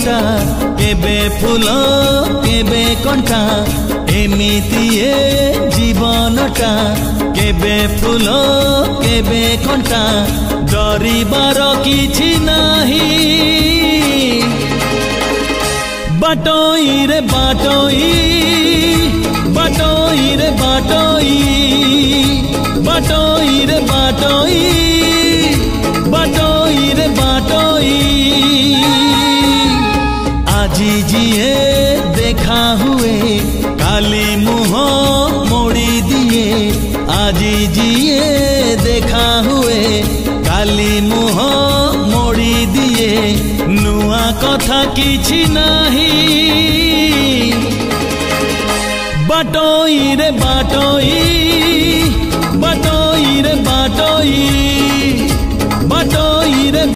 कटा केबे फूल केबे कंटा एमिति ए जीवनटा केबे फूल केबे कंटा डरिबार किछि नाही बाटोई रे बाटोई बाटोई रे बाटोई बाटोई रे बाटोई बाटोई रे बाटोई आजी जिए देखा हुए काली मुह मोड़ी दिए आजी जिए देखा हुए काली मुह मोड़ी दिए नुआ कथा किछि नाही बाटोई रे बाटोई